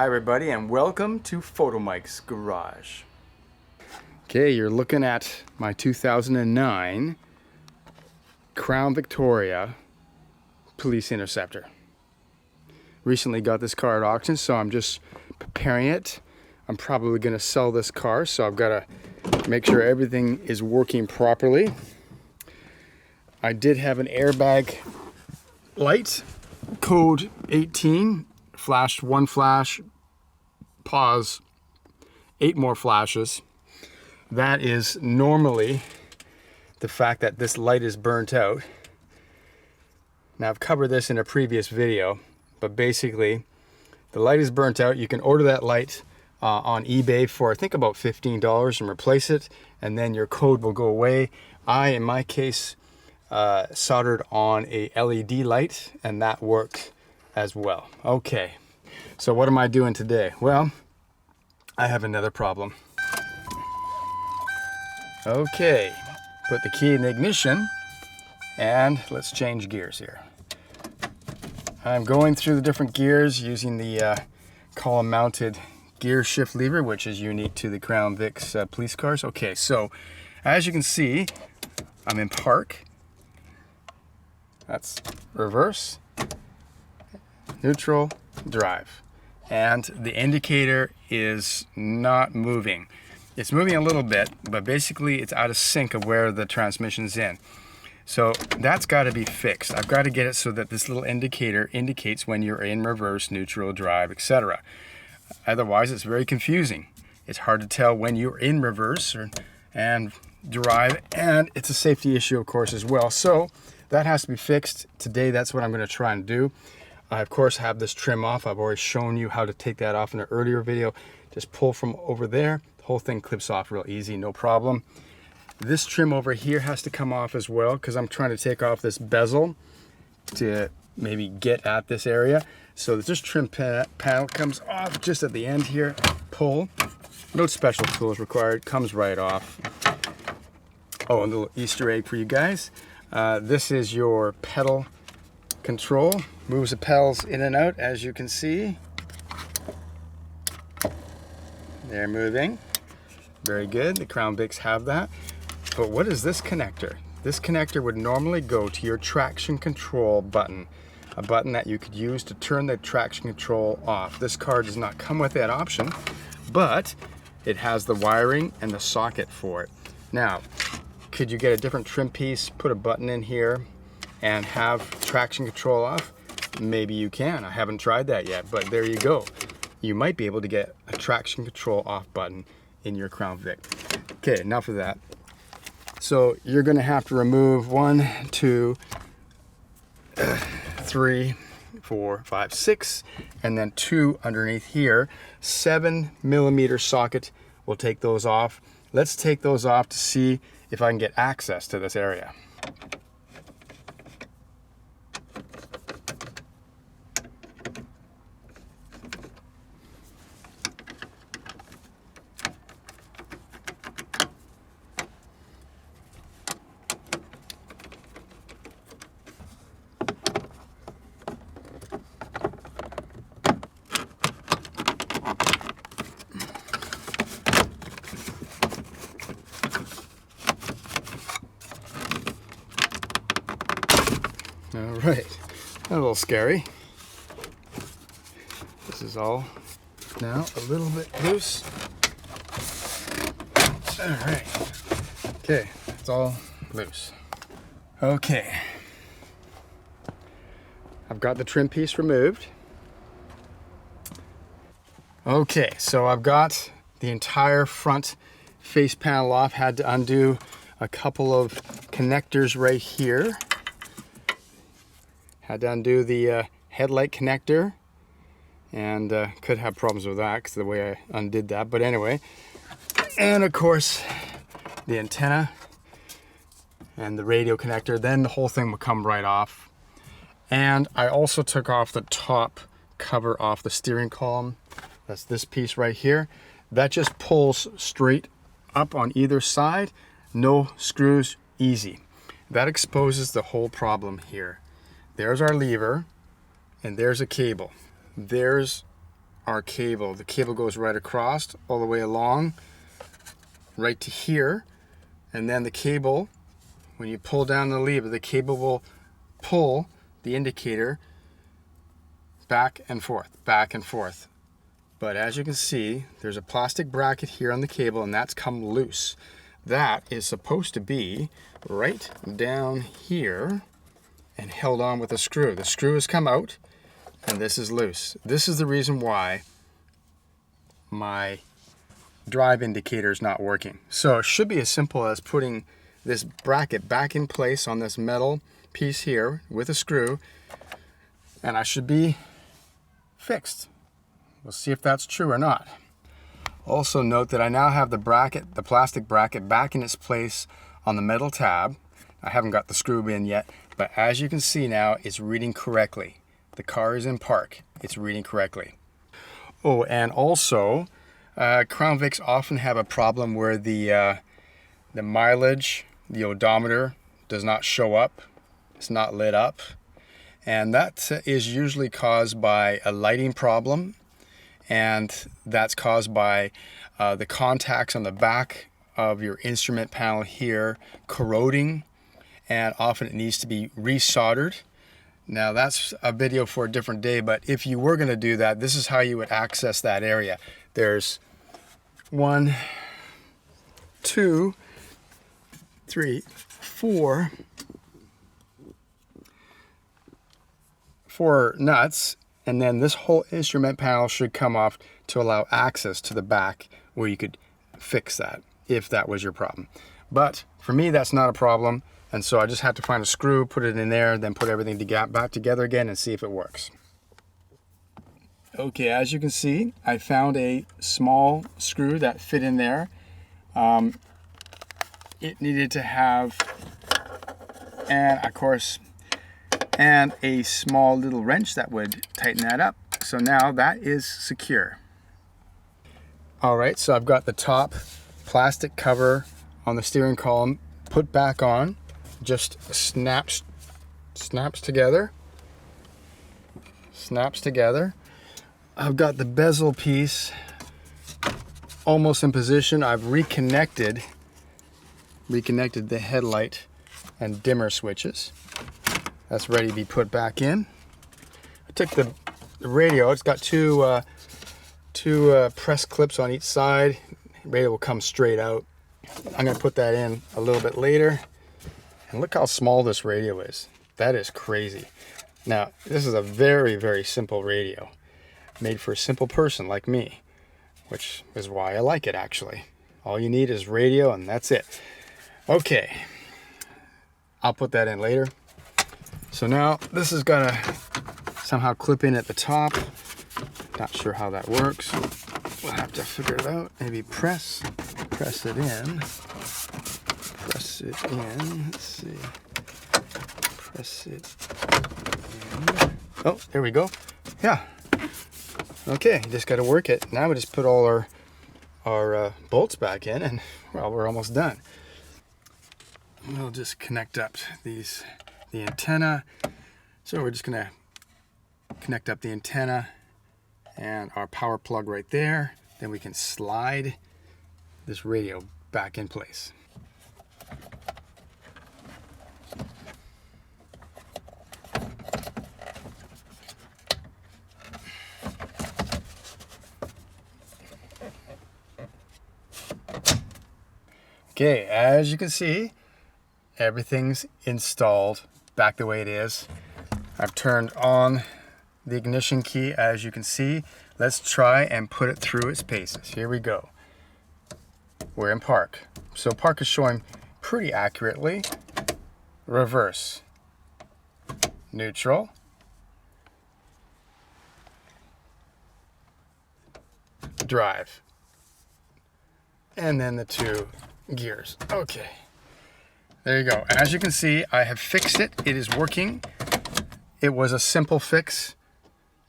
Hi everybody and welcome to Photomikes Garage. Okay, you're looking at my 2009 Crown Victoria Police Interceptor. Recently got this car at auction, so I'm just preparing it. I'm probably going to sell this car, so I've got to make sure everything is working properly. I did have an airbag light, code 18, flashed one flash, pause, 8 more flashes. That is normally the fact that this light is burnt out. Now I've covered this in a previous video, but basically the light is burnt out. You can order that light on eBay for I think about $15 and replace it, and then your code will go away. In my case, soldered on a LED light, and that worked as well. Okay, so what am I doing today? Well, I have another problem. Okay, put the key in the ignition and let's change gears here. I'm going through the different gears using the column mounted gear shift lever, which is unique to the Crown Vic's police cars. Okay, so as you can see, I'm in park. That's reverse, neutral, drive. And the indicator is not moving. It's moving a little bit, but basically it's out of sync of where the transmission's in. So that's got to be fixed. I've got to get it so that this little indicator indicates when you're in reverse, neutral, drive, etc. Otherwise, it's very confusing. It's hard to tell when you're in reverse and drive, and it's a safety issue, of course, as well. So that has to be fixed. Today, that's what I'm going to try and do. I, of course, have this trim off. I've already shown you how to take that off in an earlier video. Just pull from over there. The whole thing clips off real easy, no problem. This trim over here has to come off as well because I'm trying to take off this bezel to maybe get at this area. So this trim panel comes off just at the end here. Pull. No special tools required. Comes right off. Oh, and a little Easter egg for you guys. This is your pedal control. Moves the pedals in and out, as you can see. They're moving. Very good. The Crown Vics have that. But what is this connector? This connector would normally go to your traction control button, a button that you could use to turn the traction control off. This car does not come with that option, but it has the wiring and the socket for it. Now, could you get a different trim piece, put a button in here, and have traction control off? Maybe you can. I haven't tried that yet, but there you go. You might be able to get a traction control off button in your Crown Vic. Okay, enough of that. So you're going to have to remove 1, 2, 3, 4, 5, 6, and then 2 underneath here. 7mm socket. We'll take those off. Let's take those off to see if I can get access to this area. All right, a little scary. This is all now a little bit loose. All right, okay, it's all loose. Okay, I've got the trim piece removed. Okay, so I've got the entire front face panel off. Had to undo a couple of connectors right here. Had to undo the headlight connector, and could have problems with that because of the way I undid that, but anyway. And of course the antenna and the radio connector, then the whole thing will come right off. And I also took off the top cover off the steering column. That's this piece right here. That just pulls straight up on either side. No screws, easy. That exposes the whole problem here. There's our lever, and there's a cable. There's our cable. The cable goes right across, all the way along, right to here. And then the cable, when you pull down the lever, the cable will pull the indicator back and forth, back and forth. But as you can see, there's a plastic bracket here on the cable, and that's come loose. That is supposed to be right down here and held on with a screw. The screw has come out, and this is loose. This is the reason why my drive indicator is not working. So it should be as simple as putting this bracket back in place on this metal piece here with a screw, and I should be fixed. We'll see if that's true or not. Also note that I now have the bracket, the plastic bracket, back in its place on the metal tab. I haven't got the screw in yet, but as you can see now, it's reading correctly. The car is in park. It's reading correctly. Oh, and also, Crown Vics often have a problem where the mileage, the odometer, does not show up. It's not lit up. And that is usually caused by a lighting problem. And that's caused by the contacts on the back of your instrument panel here corroding, and often it needs to be resoldered. Now that's a video for a different day, but if you were going to do that, this is how you would access that area. There's 1, 2, 3, 4 nuts. And then this whole instrument panel should come off to allow access to the back where you could fix that if that was your problem. But for me, that's not a problem. And so I just had to find a screw, put it in there, then put everything back together again and see if it works. Okay, as you can see, I found a small screw that fit in there. It needed to have, and of course, and a small little wrench that would tighten that up. So now that is secure. All right, so I've got the top plastic cover on the steering column put back on. Just snaps together. Snaps together. I've got the bezel piece almost in position. I've reconnected the headlight and dimmer switches. That's ready to be put back in. I took the radio. It's got two press clips on each side. The radio will come straight out. I'm going to put that in a little bit later. And look how small this radio is. That is crazy. Now, this is a very, very simple radio, made for a simple person like me, which is why I like it, actually. All you need is radio, and that's it. Okay, I'll put that in later. So now this is gonna somehow clip in at the top. Not sure how that works. We'll have to figure it out. Maybe press it in. Press it in. Let's see. Press it in. Oh, there we go. Yeah. Okay, just got to work it. Now we just put all our bolts back in, and well, we're almost done. We'll just connect up the antenna. So we're just gonna connect up the antenna and our power plug right there. Then we can slide this radio back in place. Okay, as you can see, everything's installed back the way it is. I've turned on the ignition key, as you can see. Let's try and put it through its paces. Here we go. We're in park. So park is showing pretty accurately. Reverse. Neutral. Drive. And then the two gears. Okay. There you go. As you can see, I have fixed it. It is working. It was a simple fix.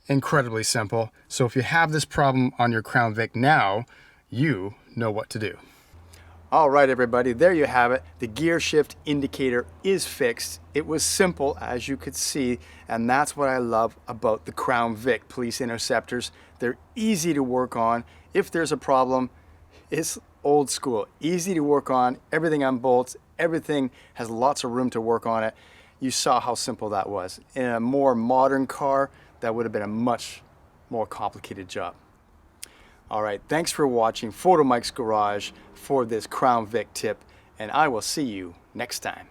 Incredibly simple. So if you have this problem on your Crown Vic now, you know what to do. All right, everybody, there you have it. The gear shift indicator is fixed. It was simple, as you could see, and that's what I love about the Crown Vic police interceptors. They're easy to work on. If there's a problem, it's old school, easy to work on, everything unbolts, everything has lots of room to work on it. You saw how simple that was. In a more modern car, that would have been a much more complicated job. All right, thanks for watching Photomikes Garage for this Crown Vic tip, and I will see you next time.